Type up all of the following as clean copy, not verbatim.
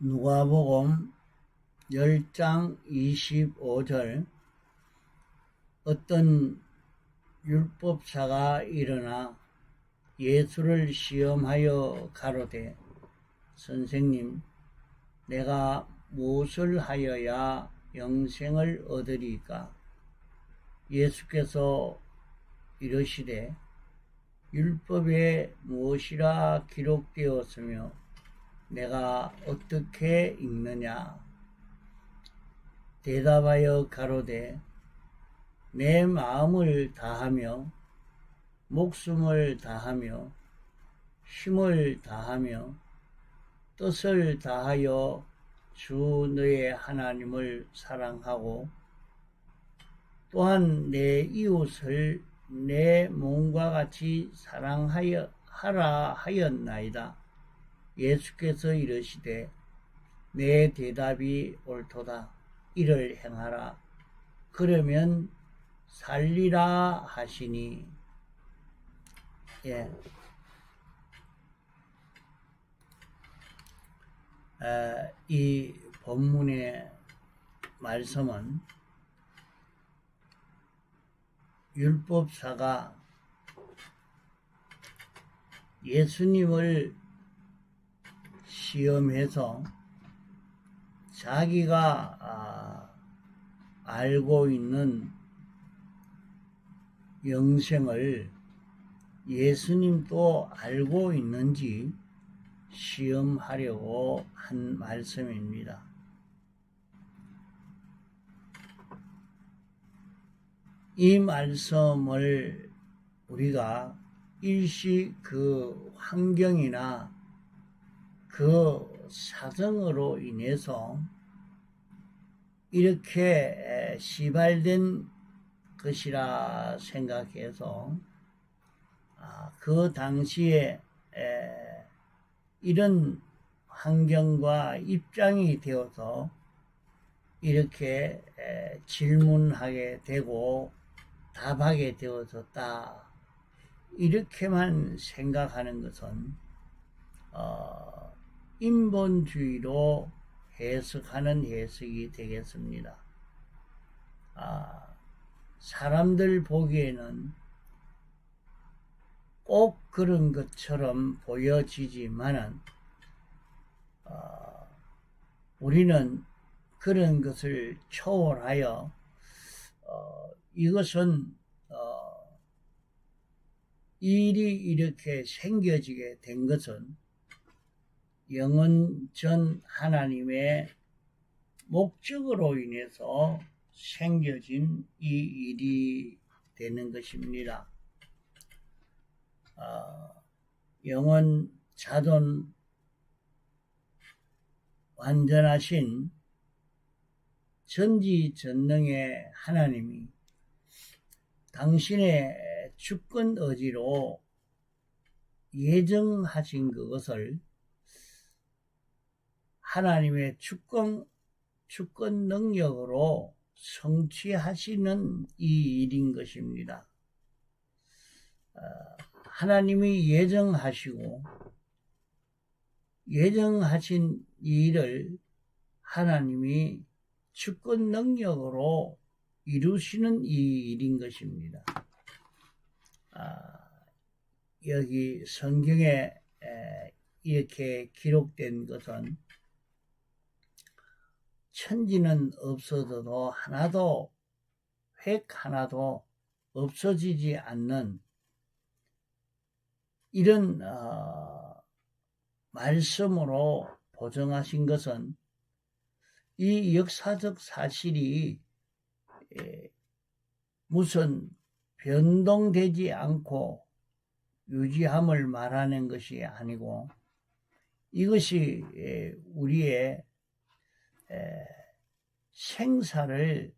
누가복음 10장 25절. 어떤 율법사가 일어나 예수를 시험하여 가로되, 선생님, 내가 무엇을 하여야 영생을 얻으리까? 예수께서 이르시되, 율법에 무엇이라 기록되었으며 내가 어떻게 읽느냐? 대답하여 가로되, 내 마음을 다하며 목숨을 다하며 힘을 다하며 뜻을 다하여 주 너의 하나님을 사랑하고 또한 내 이웃을 내 몸과 같이 사랑하여 하라 하였나이다. 예수께서 이르시되, 내 대답이 옳도다. 이를 행하라. 그러면 살리라 하시니. 이 본문의 말씀은 율법사가 예수님을 시험해서 자기가 알고 있는 영생을 예수님도 알고 있는지 시험하려고 한 말씀입니다. 이 말씀을 우리가 일시 그 환경이나 그 사정으로 인해서 이렇게 시발된 것이라 생각해서 그 당시에 이런 환경과 입장이 되어서 이렇게 질문하게 되고 답하게 되어졌다, 이렇게만 생각하는 것은 인본주의로 해석하는 해석이 되겠습니다. 사람들 보기에는 꼭 그런 것처럼 보여지지만은 우리는 그런 것을 초월하여 이것은 일이 이렇게 생겨지게 된 것은 영원 전 하나님의 목적으로 인해서 생겨진 이 일이 되는 것입니다. 영원 자돈 완전하신 전지전능의 하나님이 당신의 주권 의지로 예정하신 그것을 하나님의 주권 능력으로 성취하시는 이 일인 것입니다. 하나님이 예정하시고 예정하신 이 일을 하나님이 주권 능력으로 이루시는 이 일인 것입니다. 여기 성경에 이렇게 기록된 것은 천지는 없어져도 하나도 획 하나도 없어지지 않는 이런 말씀으로 보정하신 것은 이 역사적 사실이 무슨 변동되지 않고 유지함을 말하는 것이 아니고 이것이 우리의 생사를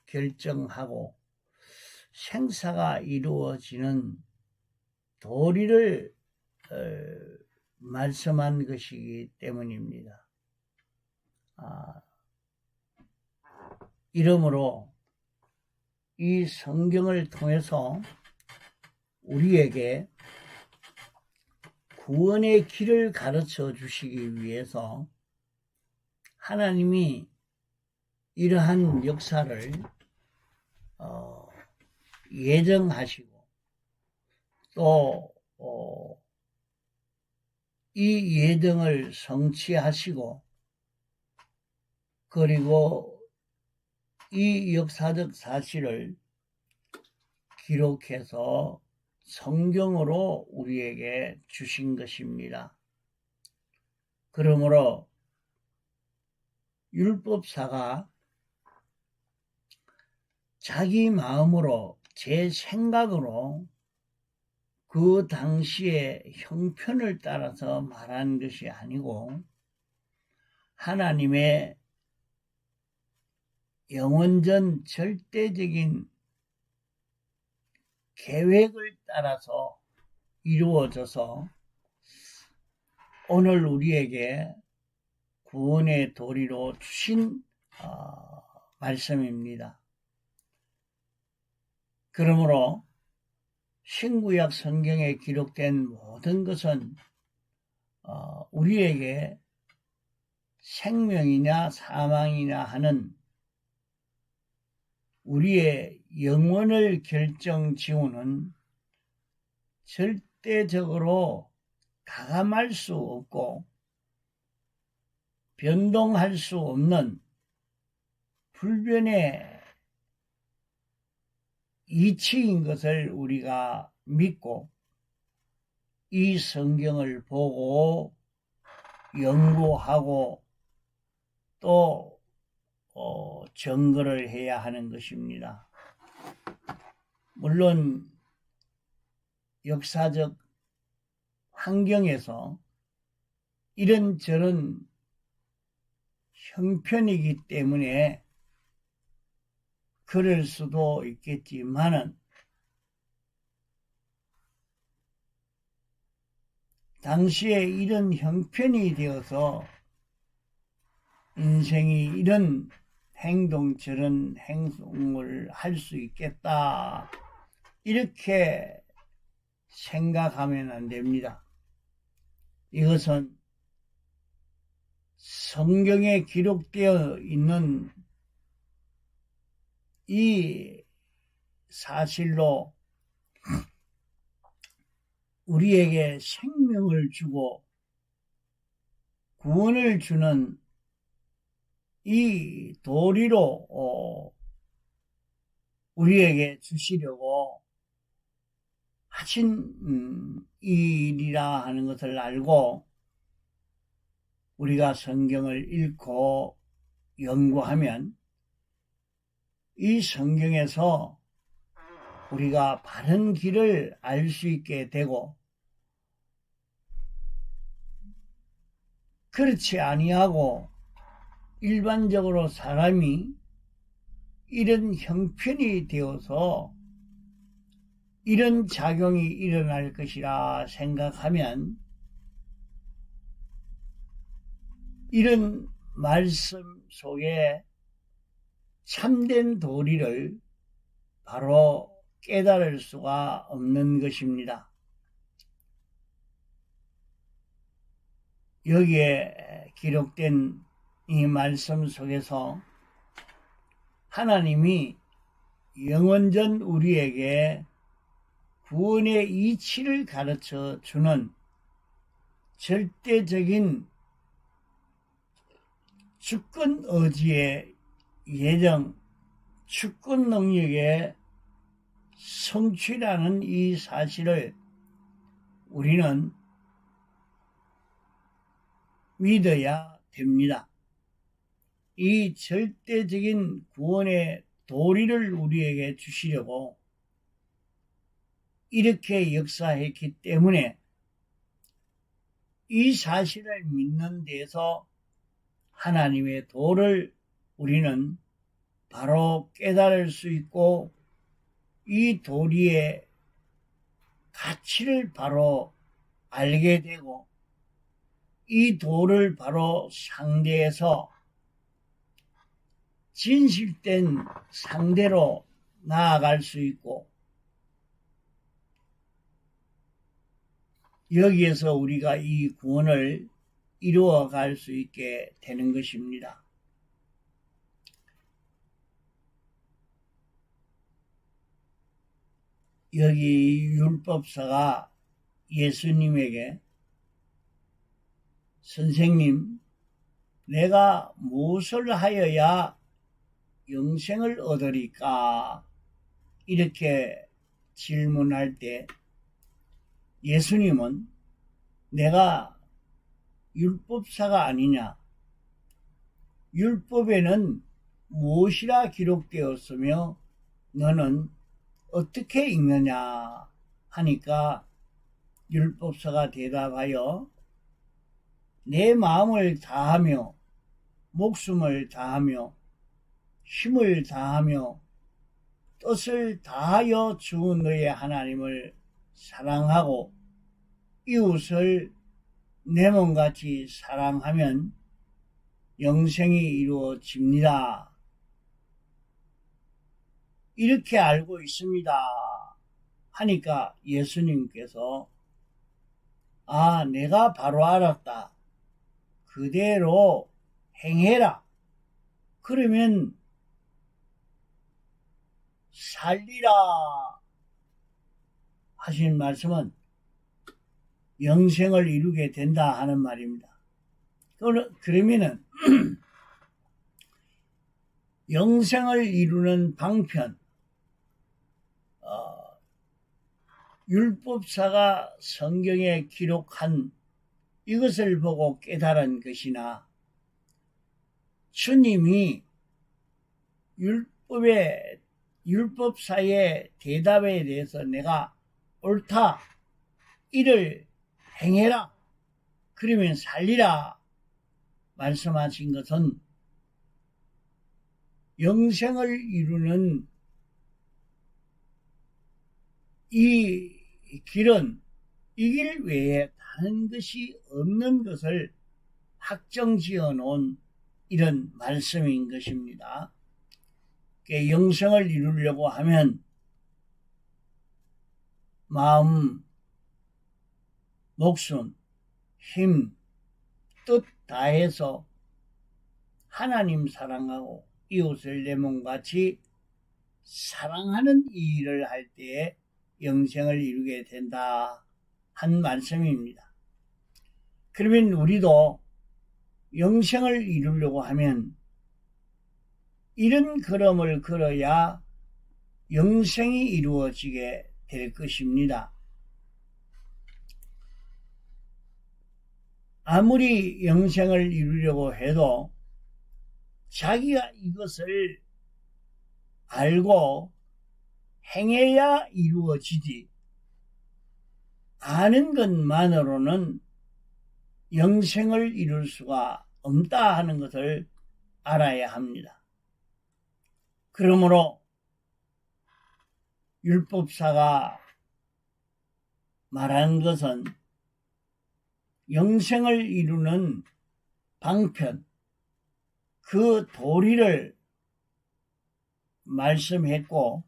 결정하고 생사가 이루어지는 도리를 말씀한 것이기 때문입니다. 이러므로 이 성경을 통해서 우리에게 구원의 길을 가르쳐 주시기 위해서 하나님이 이러한 역사를 예정하시고 또 이 예정을 성취하시고 그리고 이 역사적 사실을 기록해서 성경으로 우리에게 주신 것입니다. 그러므로 율법사가 자기 마음으로 제 생각으로 그 당시의 형편을 따라서 말한 것이 아니고 하나님의 영원전 절대적인 계획을 따라서 이루어져서 오늘 우리에게 구원의 도리로 주신 말씀입니다. 그러므로 신구약 성경에 기록된 모든 것은 우리에게 생명이나 사망이나 하는 우리의 영혼을 결정지우는 절대적으로 가감할 수 없고 변동할 수 없는 불변의 이치인 것을 우리가 믿고 이 성경을 보고 연구하고 또 증거를 해야 하는 것입니다. 물론 역사적 환경에서 이런저런 형편이기 때문에 그럴 수도 있겠지만은 당시에 이런 형편이 되어서 인생이 이런 행동 저런 행동을 할 수 있겠다 이렇게 생각하면 안 됩니다. 이것은 성경에 기록되어 있는 이 사실로 우리에게 생명을 주고 구원을 주는 이 도리로 우리에게 주시려고 하신 일이라 하는 것을 알고 우리가 성경을 읽고 연구하면 이 성경에서 우리가 바른 길을 알 수 있게 되고 그렇지 아니하고 일반적으로 사람이 이런 형편이 되어서 이런 작용이 일어날 것이라 생각하면 이런 말씀 속에 참된 도리를 바로 깨달을 수가 없는 것입니다. 여기에 기록된 이 말씀 속에서 하나님이 영원전 우리에게 구원의 이치를 가르쳐 주는 절대적인 주권 의지의 예정, 주권 능력의 성취라는 이 사실을 우리는 믿어야 됩니다. 이 절대적인 구원의 도리를 우리에게 주시려고 이렇게 역사했기 때문에 이 사실을 믿는 데서 하나님의 도를 우리는 바로 깨달을 수 있고 이 도리의 가치를 바로 알게 되고 이 도를 바로 상대해서 진실된 상대로 나아갈 수 있고 여기에서 우리가 이 구원을 이루어 갈 수 있게 되는 것입니다. 여기 율법사가 예수님에게 선생님, 내가 무엇을 하여야 영생을 얻으리까? 이렇게 질문할 때 예수님은 내가 율법사가 아니냐? 율법에는 무엇이라 기록되었으며 너는 어떻게 읽느냐 하니까 율법사가 대답하여 내 마음을 다하며 목숨을 다하며 힘을 다하며 뜻을 다하여 주 너의 하나님을 사랑하고 이웃을 내 몸같이 사랑하면 영생이 이루어집니다. 이렇게 알고 있습니다. 하니까 예수님께서 내가 바로 알았다. 그대로 행해라. 그러면 살리라 하신 말씀은 영생을 이루게 된다 하는 말입니다. 그러면은 영생을 이루는 방편, 율법사가 성경에 기록한 이것을 보고 깨달은 것이나 주님이 율법사의 대답에 대해서 내가 옳다, 이를 행해라, 그러면 살리라 말씀하신 것은 영생을 이루는 이 길은 이 길 외에 다른 것이 없는 것을 확정지어 놓은 이런 말씀인 것입니다. 영생을 이루려고 하면 마음, 목숨, 힘, 뜻 다해서 하나님 사랑하고 이웃을 내 몸같이 사랑하는 이 일을 할 때에 영생을 이루게 된다 한 말씀입니다. 그러면 우리도 영생을 이루려고 하면 이런 걸음을 걸어야 영생이 이루어지게 될 것입니다. 아무리 영생을 이루려고 해도 자기가 이것을 알고 행해야 이루어지지, 아는 것만으로는 영생을 이룰 수가 없다 하는 것을 알아야 합니다. 그러므로 율법사가 말한 것은 영생을 이루는 방편, 그 도리를 말씀했고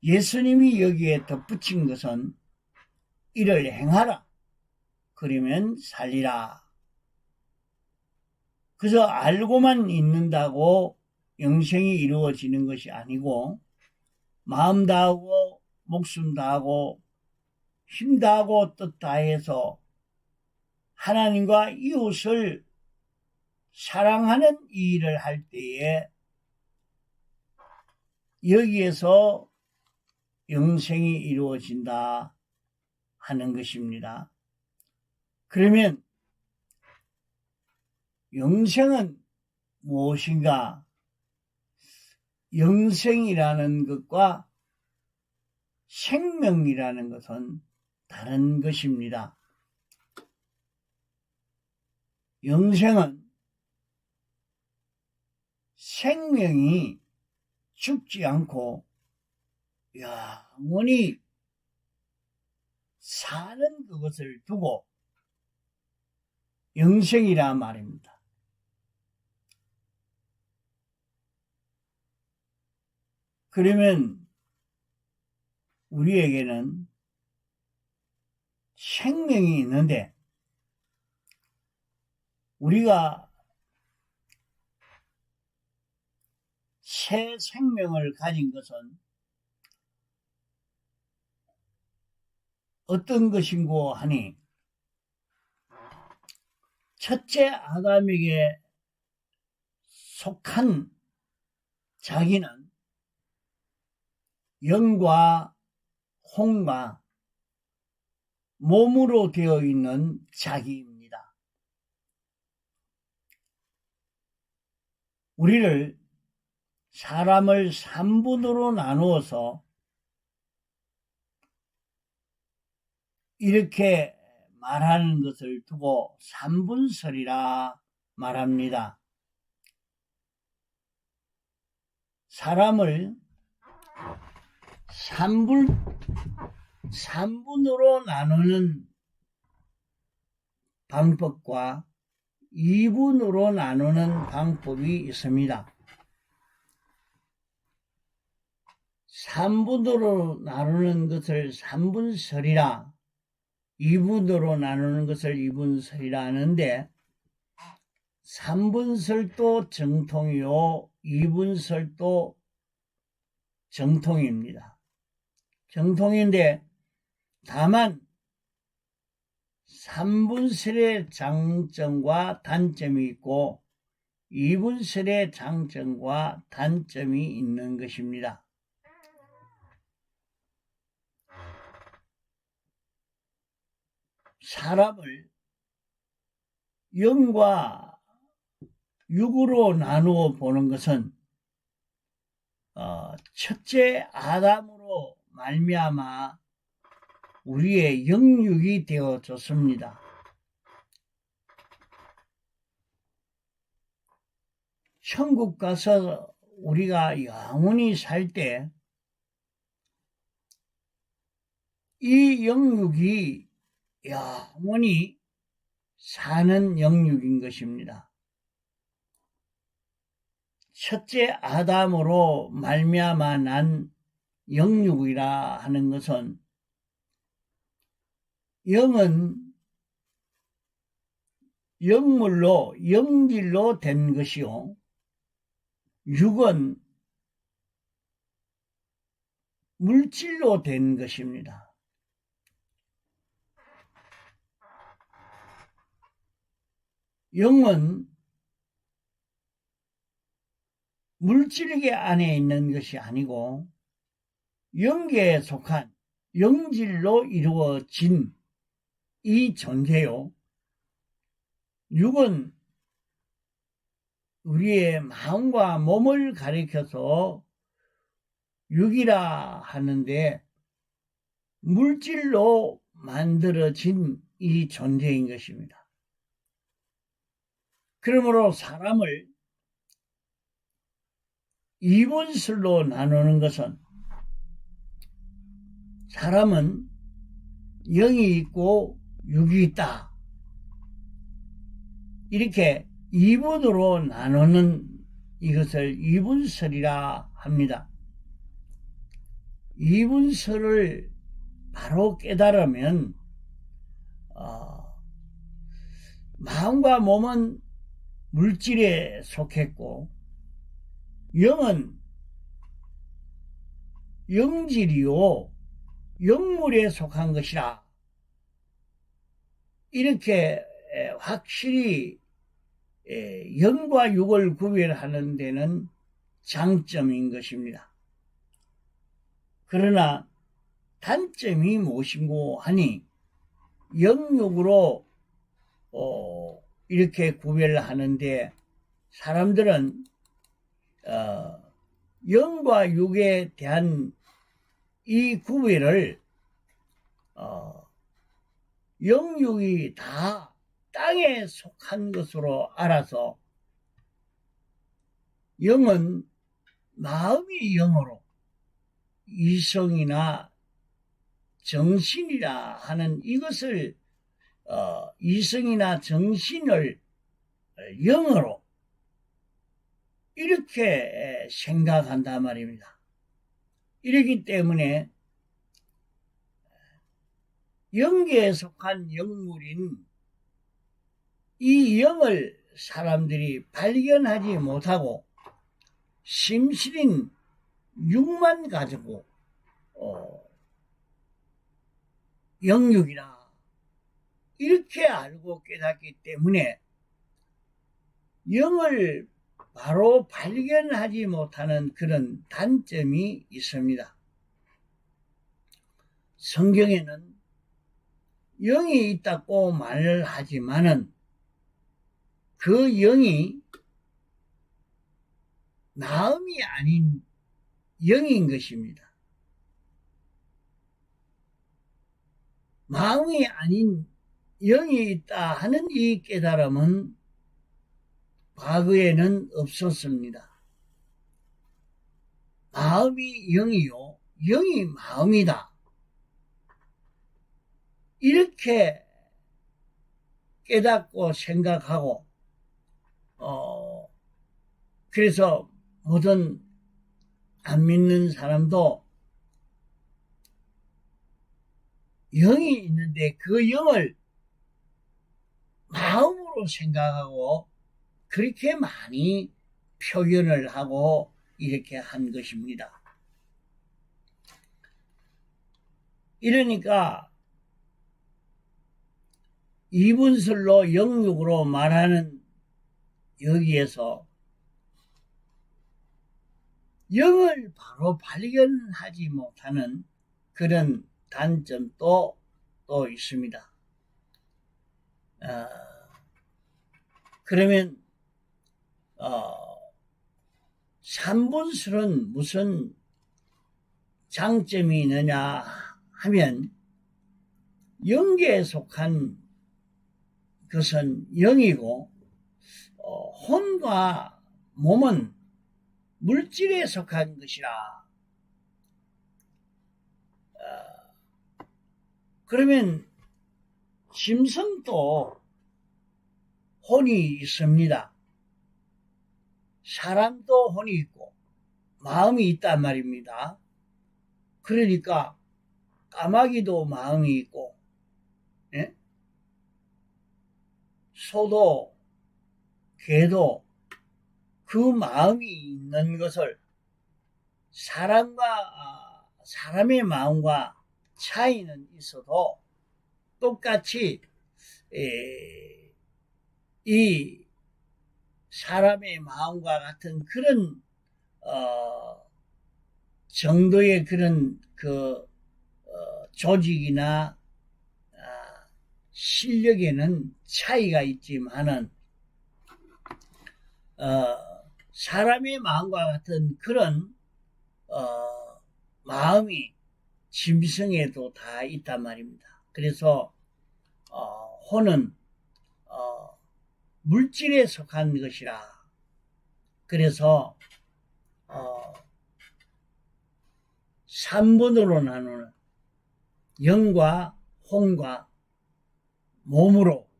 예수님이 여기에 덧붙인 것은 이를 행하라. 그러면 살리라. 그저 알고만 있는다고 영생이 이루어지는 것이 아니고 마음 다하고 목숨 다하고 힘 다하고 뜻 다해서 하나님과 이웃을 사랑하는 이 일을 할 때에 여기에서 영생이 이루어진다 하는 것입니다. 그러면 영생은 무엇인가? 영생이라는 것과 생명이라는 것은 다른 것입니다. 영생은 생명이 죽지 않고 영원히 사는 그것을 두고 영생이라 말입니다. 그러면 우리에게는 생명이 있는데 우리가 새 생명을 가진 것은 어떤 것인고 하니, 첫째 아담에게 속한 자기는 영과 혼과 몸으로 되어 있는 자기입니다. 우리를 사람을 3분으로 나누어서 이렇게 말하는 것을 두고 삼분설이라 말합니다. 사람을 3분으로 나누는 방법과 2분으로 나누는 방법이 있습니다. 3분으로 나누는 것을 3분설이라, 2분으로 나누는 것을 2분설이라 하는데, 3분설도 정통이요 2분설도 정통입니다. 정통인데 다만 3분설의 장점과 단점이 있고 2분설의 장점과 단점이 있는 것입니다. 사람을 영과 육으로 나누어 보는 것은 첫째 아담으로 말미암아 우리의 영육이 되어졌습니다. 천국 가서 우리가 영원히 살 때 이 영육이 영원히 사는 영육인 것입니다. 첫째 아담으로 말미암아 난 영육이라 하는 것은, 영은 영물로 영질로 된 것이요 육은 물질로 된 것입니다. 영은 물질계 안에 있는 것이 아니고 영계에 속한 영질로 이루어진 이 존재요, 육은 우리의 마음과 몸을 가리켜서 육이라 하는데 물질로 만들어진 이 존재인 것입니다. 그러므로 사람을 2분설로 나누는 것은, 사람은 영이 있고 육이 있다, 이렇게 2분으로 나누는 이것을 2분설이라 합니다. 2분설을 바로 깨달으면 마음과 몸은 물질에 속했고 영은 영질이요 영물에 속한 것이라, 이렇게 확실히 영과 육을 구별하는 데는 장점인 것입니다. 그러나 단점이 무엇인고 하니, 영육으로 이렇게 구별하는데 사람들은 영과 육에 대한 이 구별을 영육이 다 땅에 속한 것으로 알아서 영은 마음이 영으로 이성이나 정신이라 하는 이것을 이성이나 정신을 영으로 이렇게 생각한단 말입니다. 이렇기 때문에 영계에 속한 영물인 이 영을 사람들이 발견하지 못하고 심실인 육만 가지고 영육이라 이렇게 알고 깨닫기 때문에 영을 바로 발견하지 못하는 그런 단점이 있습니다. 성경에는 영이 있다고 말을 하지만은 그 영이 마음이 아닌 영인 것입니다. 마음이 아닌 영이 있다 하는 이 깨달음은 과거에는 없었습니다. 마음이 영이요, 영이 마음이다. 이렇게 깨닫고 생각하고 그래서 모든 안 믿는 사람도 영이 있는데 그 영을 마음으로 생각하고 그렇게 많이 표현을 하고 이렇게 한 것입니다. 이러니까 이분설로 영육으로 말하는 여기에서 영을 바로 발견하지 못하는 그런 단점도 또 있습니다. 그러면 삼분설은 무슨 장점이 있느냐 하면 영계에 속한 것은 영이고 혼과 몸은 물질에 속한 것이라. 그러면 짐승도 혼이 있습니다. 사람도 혼이 있고 마음이 있단 말입니다. 그러니까 까마귀도 마음이 있고, 예? 소도 개도 그 마음이 있는 것을 사람의 마음과 차이는 있어도 똑같이 이 사람의 마음과 같은 그런 정도의 그런 조직이나 실력에는 차이가 있지만은 사람의 마음과 같은 그런 마음이 짐승에도 다 있단 말입니다. 그래서 혼은 물질에 속한 것이라. 그래서 3분으로 나누는 영과 혼과 몸으로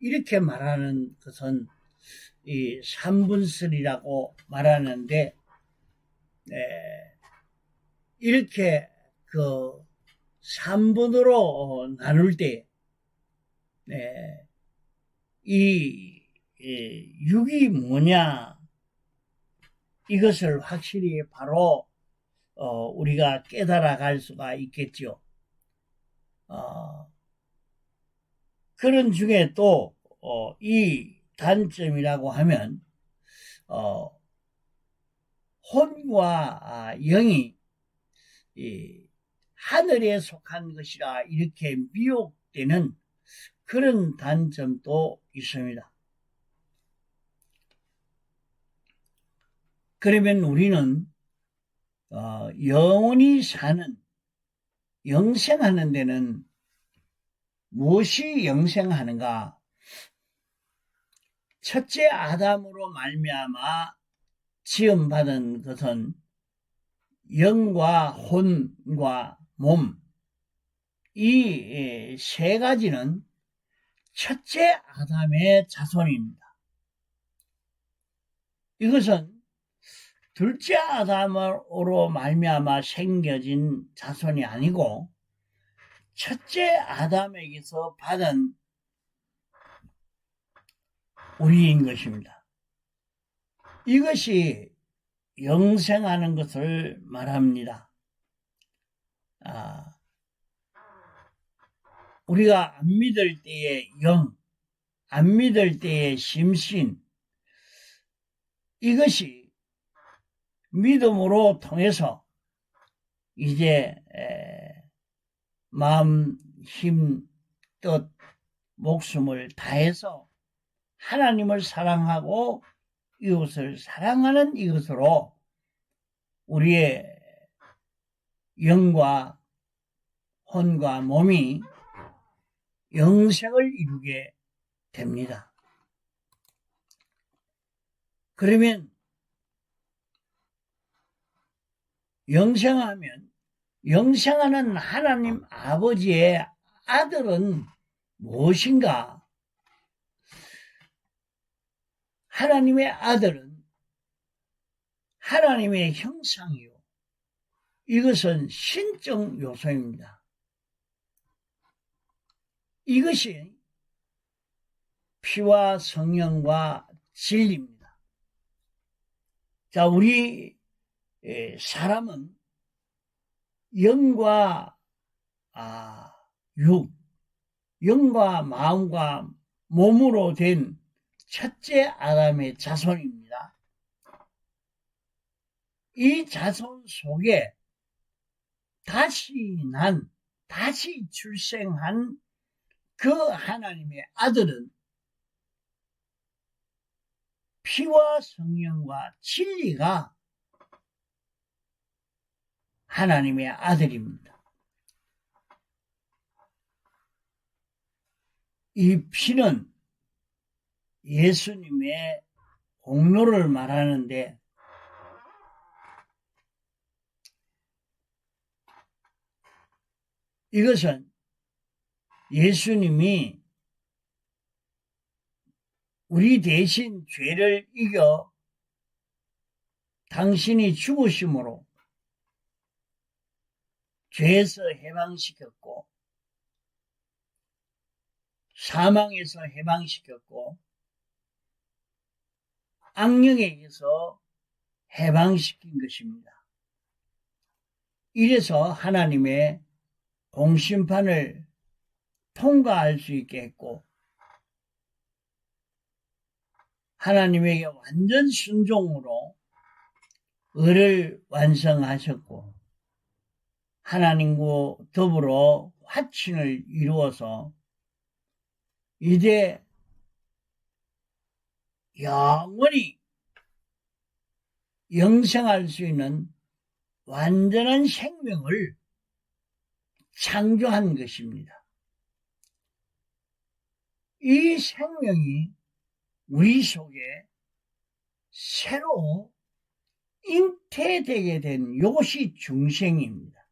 이렇게 말하는 것은 이 삼분설이라고 말하는데, 이렇게 그 3분으로 나눌 때, 이 육이 뭐냐, 이것을 확실히 바로 우리가 깨달아 갈 수가 있겠죠. 그런 중에 또 이 단점이라고 하면 혼과 영이 하늘에 속한 것이라 이렇게 미혹되는 그런 단점도 있습니다. 그러면 우리는 영원히 사는, 영생하는 데는 무엇이 영생하는가? 첫째 아담으로 말미암아 지음받은 것은 영과 혼과 몸, 이 세 가지는 첫째 아담의 자손입니다. 이것은 둘째 아담으로 말미암아 생겨진 자손이 아니고 첫째 아담에게서 받은 우리인 것입니다. 이것이 영생하는 것을 말합니다. 우리가 안 믿을 때의 영, 안 믿을 때의 심신, 이것이 믿음으로 통해서 이제 마음, 힘, 뜻, 목숨을 다해서 하나님을 사랑하고 이웃을 사랑하는 이것으로 우리의 영과 혼과 몸이 영생을 이루게 됩니다. 그러면 영생하는 하나님 아버지의 아들은 무엇인가? 하나님의 아들은 하나님의 형상이요. 이것은 신적 요소입니다. 이것이 피와 성령과 진리입니다. 자, 우리 사람은 영과 영과 마음과 몸으로 된 첫째 아담의 자손입니다. 이 자손 속에 다시 출생한 그 하나님의 아들은 피와 성령과 진리가 하나님의 아들입니다. 이 피는 예수님의 공로를 말하는데 이것은 예수님이 우리 대신 죄를 이겨 당신이 죽으심으로 죄에서 해방시켰고 사망에서 해방시켰고 악령에게서 해방시킨 것입니다. 이래서 하나님의 공심판을 통과할 수 있게 했고 하나님에게 완전 순종으로 의를 완성하셨고 하나님과 더불어 화친을 이루어서 이제 영원히 영생할 수 있는 완전한 생명을 창조한 것입니다. 이 생명이 우리 속에 새로 잉태되게 된 이것이 중생입니다.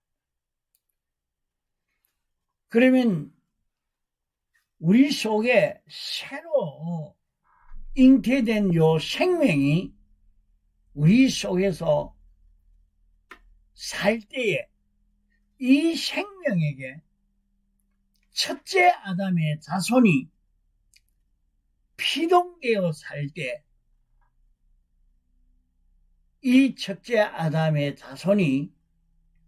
그러면 우리 속에 새로 잉태된 요 생명이 우리 속에서 살 때에 이 생명에게 첫째 아담의 자손이 피동되어 살 때 이 첫째 아담의 자손이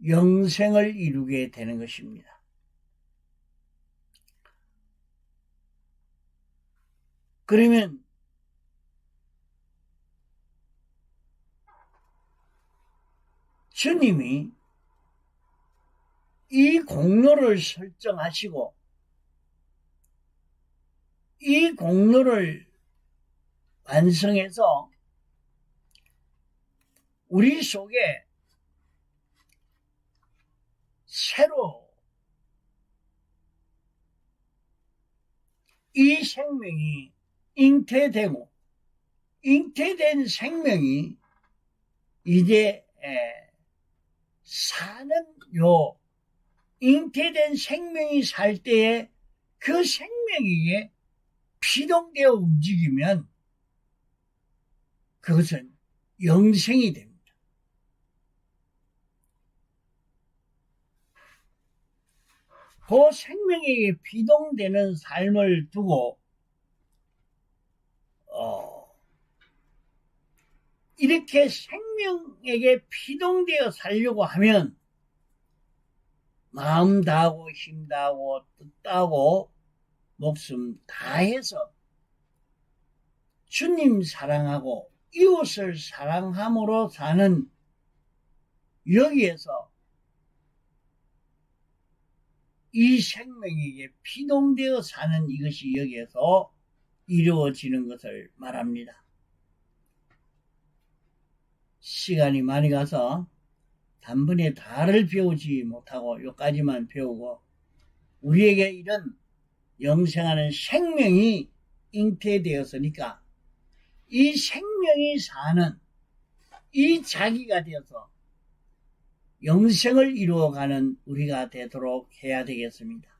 영생을 이루게 되는 것입니다. 그러면 주님이 이 공로를 설정하시고 이 공로를 완성해서 우리 속에 새로 이 생명이 잉태되고 잉태된 생명이 이제 사는 요 잉태된 생명이 살 때에 그 생명에게 피동되어 움직이면 그것은 영생이 됩니다. 그 생명에게 피동되는 삶을 두고 이렇게 생명에게 피동되어 살려고 하면 마음 다하고 힘 다하고 뜻 다하고 목숨 다해서 주님 사랑하고 이웃을 사랑함으로 사는 여기에서 이 생명에게 피동되어 사는 이것이 여기에서 이루어지는 것을 말합니다. 시간이 많이 가서 단번에 다를 배우지 못하고 여기까지만 배우고 우리에게 이런 영생하는 생명이 잉태되었으니까 이 생명이 사는 이 자기가 되어서 영생을 이루어가는 우리가 되도록 해야 되겠습니다.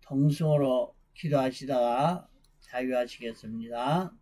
통성으로 기도하시다가 자유하시겠습니다.